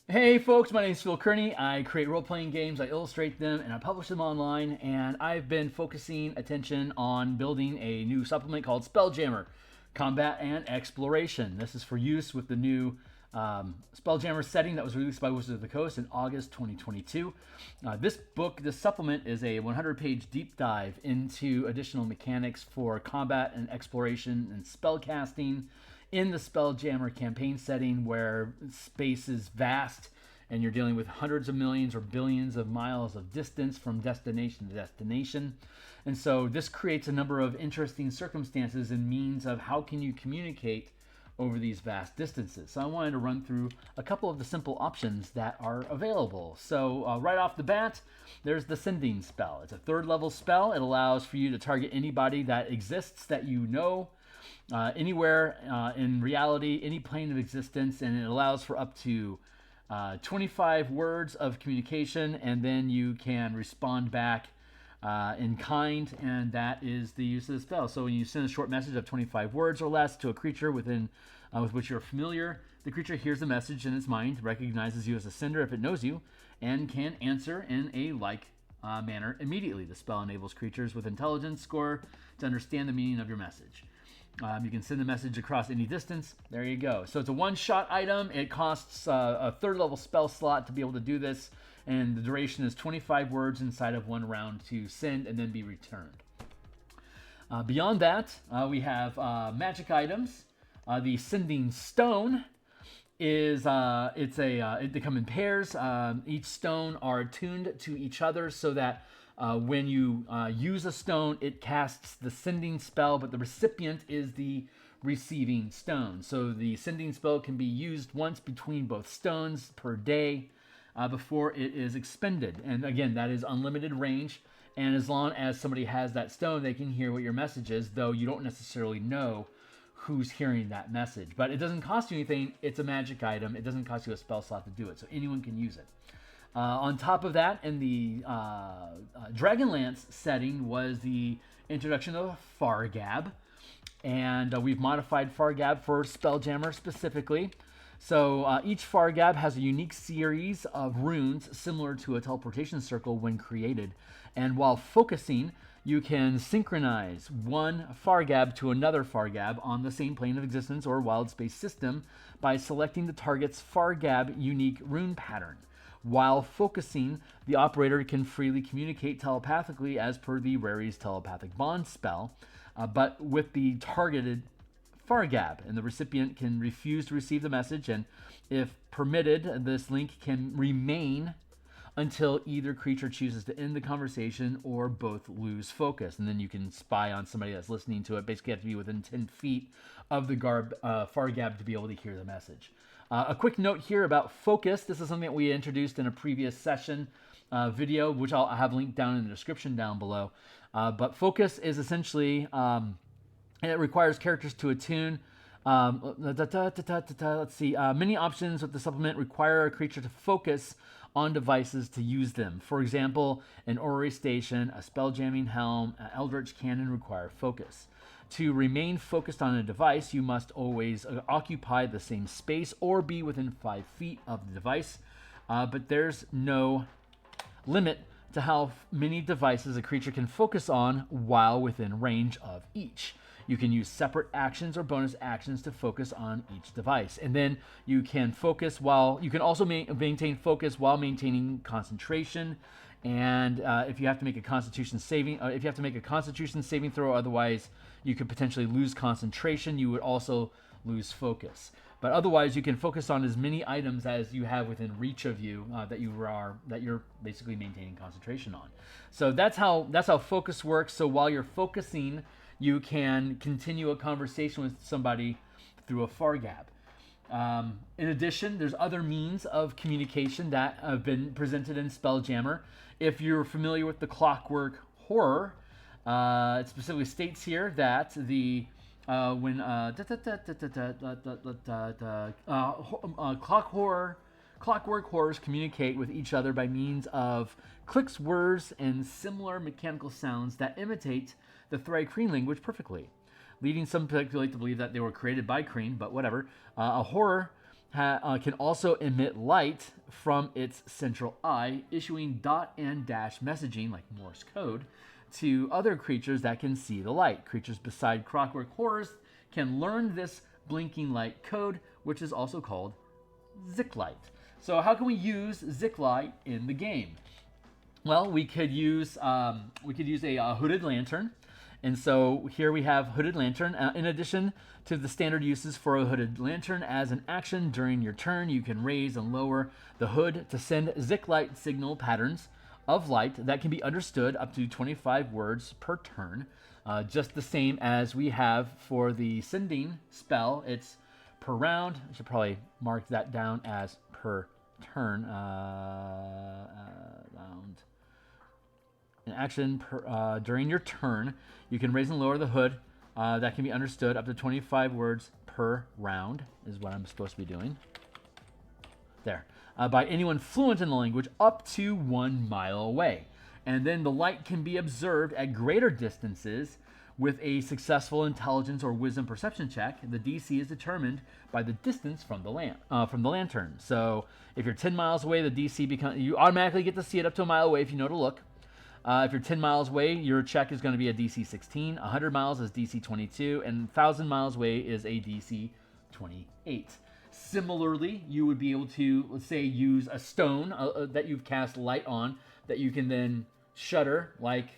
Hey folks, my name is Phil Kearney. I create role-playing games, I illustrate them, and I publish them online. And I've been focusing attention on building a new supplement called Spelljammer Combat and Exploration. This is for use with the new Spelljammer setting that was released by Wizards of the Coast in August 2022. This supplement is a 100-page deep dive into additional mechanics for combat and exploration and spellcasting in the Spelljammer campaign setting where space is vast and you're dealing with hundreds of millions or billions of miles of distance from destination to destination. And so this creates a number of interesting circumstances and means of how can you communicate over these vast distances. So I wanted to run through a couple of the simple options that are available. So right off the bat, there's the Sending spell. It's a 3rd level spell. It allows for you to target anybody that exists that you know, anywhere in reality, any plane of existence, and it allows for up to 25 words of communication, and then you can respond back in kind, and that is the use of the spell. So when you send a short message of 25 words or less to a creature with which you're familiar, the creature hears the message in its mind, recognizes you as a sender if it knows you, and can answer in a manner immediately. The spell enables creatures with intelligence score to understand the meaning of your message. You can send the message across any distance. There you go. So it's a one-shot item. It costs a 3rd level spell slot to be able to do this, and the duration is 25 words inside of 1 round to send and then be returned. Beyond that, we have magic items. The Sending Stone is they come in pairs. Each stone are attuned to each other so that when you use a stone, it casts the sending spell, but the recipient is the receiving stone. So the sending spell can be used once between both stones per day before it is expended. And again, that is unlimited range. And as long as somebody has that stone, they can hear what your message is, though you don't necessarily know who's hearing that message. But it doesn't cost you anything. It's a magic item. It doesn't cost you a spell slot to do it. So anyone can use it. On top of that, in the Dragonlance setting was the introduction of Fargab, and we've modified Fargab for Spelljammer specifically. So each Fargab has a unique series of runes similar to a teleportation circle when created, and while focusing, you can synchronize one Fargab to another Fargab on the same plane of existence or Wildspace system by selecting the target's Fargab unique rune pattern. While focusing, the operator can freely communicate telepathically as per the Rary's telepathic bond spell, but with the targeted Fargab, and the recipient can refuse to receive the message, and if permitted, this link can remain until either creature chooses to end the conversation or both lose focus. And then you can spy on somebody that's listening to it. Basically, you have to be within 10 feet of the Fargab to be able to hear the message. A quick note here about focus. This is something that we introduced in a previous session video, which I'll have linked down in the description down below. But focus is essentially, it requires characters to attune. Let's see. Many options with the supplement require a creature to focus on devices to use them. For example, an orrery station, a spelljamming helm, an eldritch cannon require focus. To remain focused on a device, you must always occupy the same space or be within 5 feet of the device. But there's no limit to how many devices a creature can focus on while within range of each. You can use separate actions or bonus actions to focus on each device. And then you can also maintain focus while maintaining concentration. And if you have to make a Constitution saving throw, otherwise you could potentially lose concentration. You would also lose focus. But otherwise, you can focus on as many items as you have within reach of you that you're basically maintaining concentration on. So that's how focus works. So while you're focusing, you can continue a conversation with somebody through a Fargab. In addition, there's other means of communication that have been presented in Spelljammer. If you're familiar with the Clockwork Horror, it specifically states here that Clockwork horrors communicate with each other by means of clicks, whirs, and similar mechanical sounds that imitate the Thri-Kreen language perfectly, leading some to speculate to believe that they were created by Kreen, but whatever. A horror can also emit light from its central eye, issuing dot and dash messaging, like Morse code, to other creatures that can see the light. Creatures beside Clockwork Horrors can learn this blinking light code, which is also called Zik-Light. So how can we use Zik-Light in the game? Well, we could use a hooded lantern. And so here we have hooded lantern. In addition to the standard uses for a hooded lantern, as an action during your turn, you can raise and lower the hood to send Zik-Light signal patterns of light that can be understood up to 25 words per turn. Just the same as we have for the sending spell. It's per round. I should probably mark that down as per turn. Round. An action during your turn, you can raise and lower the hood that can be understood up to 25 words per round, is what I'm supposed to be doing. There. By anyone fluent in the language up to 1 mile away. And then the light can be observed at greater distances with a successful intelligence or wisdom perception check. The DC is determined by the distance from the lantern. So if you're 10 miles away, the DC you automatically get to see it up to a mile away if you know to look. If you're 10 miles away, your check is going to be a DC 16. 100 miles is DC 22, and 1,000 miles away is a DC 28. Similarly, you would be able to, let's say, use a stone that you've cast light on that you can then shutter like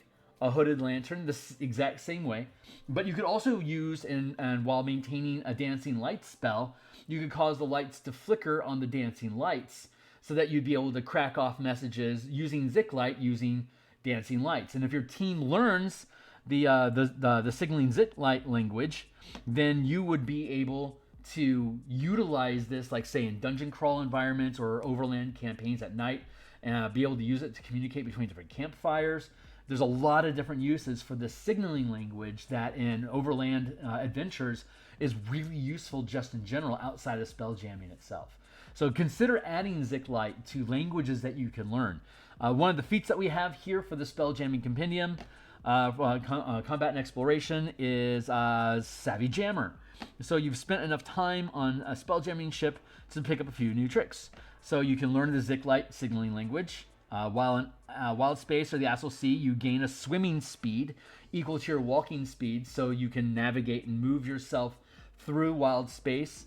a hooded lantern, this exact same way. But you could also use, and while maintaining a dancing light spell, you could cause the lights to flicker on the dancing lights so that you'd be able to crack off messages using Zik-Light, using dancing lights. And if your team learns the signaling Zik-Light language, then you would be able to utilize this, like say in dungeon crawl environments or overland campaigns at night, and be able to use it to communicate between different campfires. There's a lot of different uses for the signaling language that in overland adventures is really useful just in general outside of spelljamming itself. So consider adding Zik-Light to languages that you can learn. One of the feats that we have here for the Spelljamming Compendium, Combat and Exploration, is Savvy Jammer. So you've spent enough time on a Spelljamming ship to pick up a few new tricks. So you can learn the Zik-Light signaling language. While in Wildspace or the Astral Sea, you gain a swimming speed equal to your walking speed, so you can navigate and move yourself through Wildspace.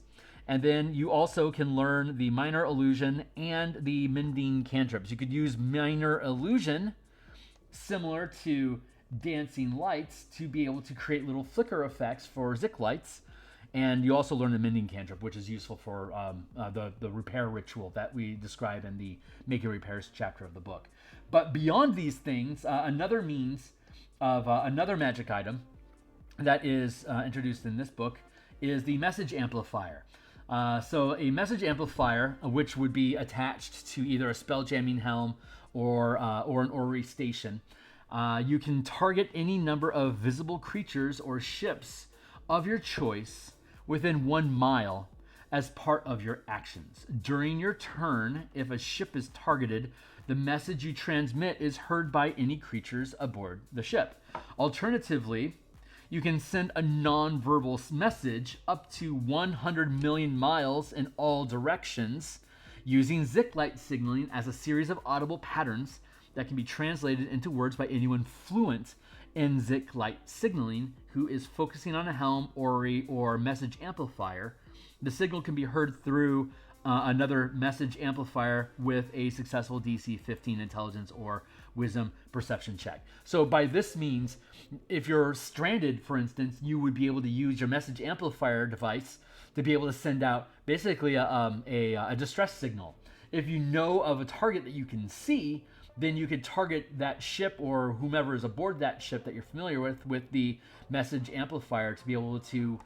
And then you also can learn the Minor Illusion and the Mending Cantrips. You could use Minor Illusion, similar to Dancing Lights, to be able to create little flicker effects for Zik-Lights. And you also learn the Mending Cantrip, which is useful for the repair ritual that we describe in the Making Repairs chapter of the book. But beyond these things, another means of another magic item that is introduced in this book is the Message Amplifier. So a Message Amplifier, which would be attached to either a Spelljamming helm or an orrery station, you can target any number of visible creatures or ships of your choice within 1 mile as part of your actions. During your turn, if a ship is targeted, the message you transmit is heard by any creatures aboard the ship. Alternatively, you can send a non-verbal message up to 100 million miles in all directions using Zik-Light signaling as a series of audible patterns that can be translated into words by anyone fluent in Zik-Light signaling who is focusing on a helm, orrery, or message amplifier. The signal can be heard through another message amplifier with a successful DC 15 intelligence or wisdom perception check. So by this means, if you're stranded, for instance, you would be able to use your message amplifier device to be able to send out basically a distress signal. If you know of a target that you can see, then you could target that ship or whomever is aboard that ship that you're familiar with the message amplifier to be able to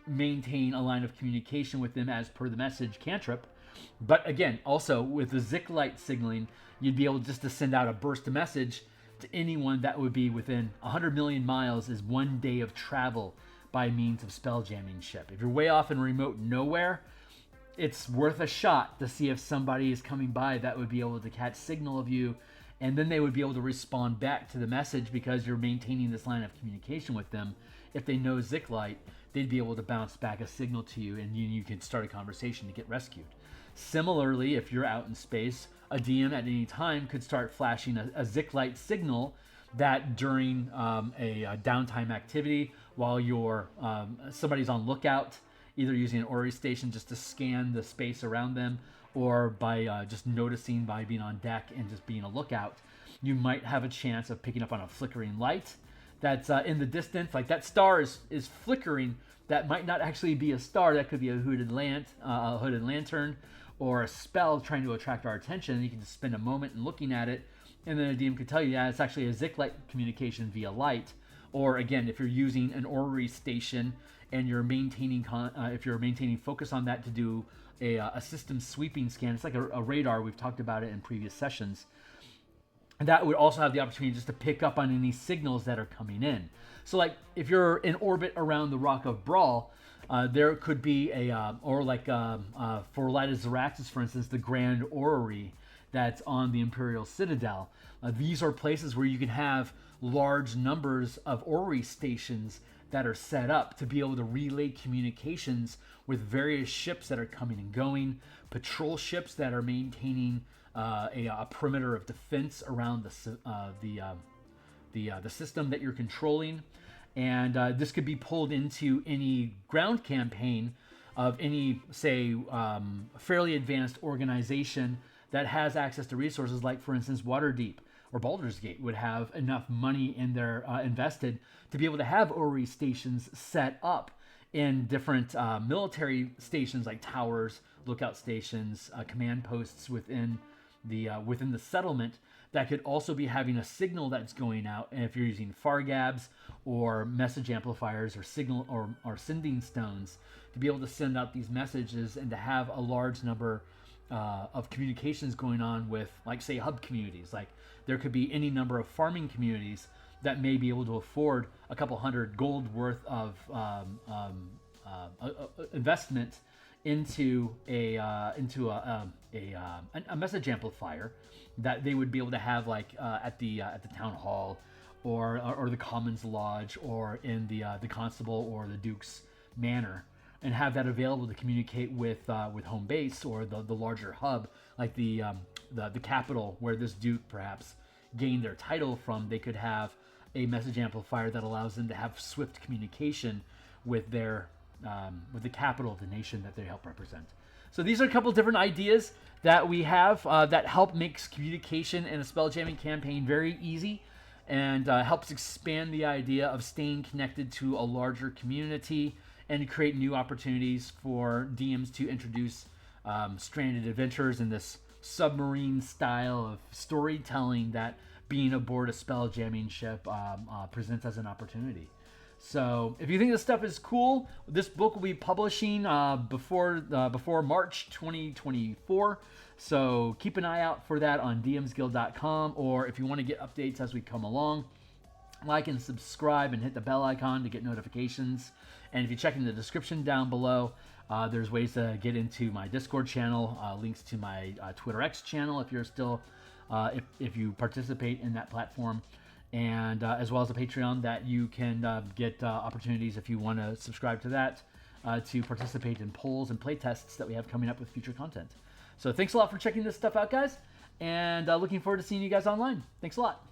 maintain a line of communication with them as per the message cantrip. But again, also with the Zik-Light signaling, you'd be able just to send out a burst of message to anyone that would be within 100 million miles is 1 day of travel by means of Spelljamming ship. If you're way off in remote nowhere, it's worth a shot to see if somebody is coming by that would be able to catch signal of you, and then they would be able to respond back to the message because you're maintaining this line of communication with them if they know Zik-Light they'd be able to bounce back a signal to you, and you can start a conversation to get rescued. Similarly, if you're out in space, a DM at any time could start flashing a Zik light signal that during a downtime activity, while somebody's on lookout, either using an orrery station just to scan the space around them, or by just noticing by being on deck and just being a lookout, you might have a chance of picking up on a flickering light that's in the distance. Like that star is flickering. That might not actually be a star. That could be a hooded lantern, or a spell trying to attract our attention. And you can just spend a moment in looking at it, and then a DM could tell you, yeah, it's actually a Zik light communication via light. Or again, if you're using an orrery station and you're maintaining focus on that to do a system sweeping scan, it's like a radar. We've talked about it in previous sessions. And that would also have the opportunity just to pick up on any signals that are coming in. So like if you're in orbit around the Rock of Brawl, there could be for Light of Zaraxis, for instance, the Grand Orrery that's on the Imperial Citadel. These are places where you can have large numbers of orrery stations that are set up to be able to relay communications with various ships that are coming and going, patrol ships that are maintaining a perimeter of defense around the system that you're controlling. And this could be pulled into any ground campaign of any, say, fairly advanced organization that has access to resources, like, for instance, Waterdeep or Baldur's Gate would have enough money in their invested to be able to have orrery stations set up in different military stations, like towers, lookout stations, command posts within the settlement, that could also be having a signal that's going out. And if you're using Fargabs or message amplifiers or signal or sending stones, to be able to send out these messages and to have a large number of communications going on with, like, say, hub communities. Like there could be any number of farming communities that may be able to afford a couple hundred gold worth of investment into a message amplifier that they would be able to have, like at the town hall, or the Commons Lodge, or in the Constable or the Duke's Manor, and have that available to communicate with home base or the larger hub, like the capital where this Duke perhaps gained their title from. They could have a message amplifier that allows them to have swift communication with the capital of the nation that they help represent. So these are a couple different ideas that we have that help makes communication in a spelljamming campaign very easy, and helps expand the idea of staying connected to a larger community and create new opportunities for DMs to introduce stranded adventures in this submarine style of storytelling that being aboard a spelljamming ship presents as an opportunity. So if you think this stuff is cool, this book will be publishing before March 2024. So keep an eye out for that on DMsGuild.com, or if you want to get updates as we come along, like and subscribe and hit the bell icon to get notifications. And if you check in the description down below, there's ways to get into my Discord channel, links to my Twitter X channel if you're still, if you participate in that platform, and as well as a Patreon that you can get opportunities, if you want to subscribe to that, to participate in polls and playtests that we have coming up with future content. So thanks a lot for checking this stuff out, guys, and looking forward to seeing you guys online. Thanks a lot.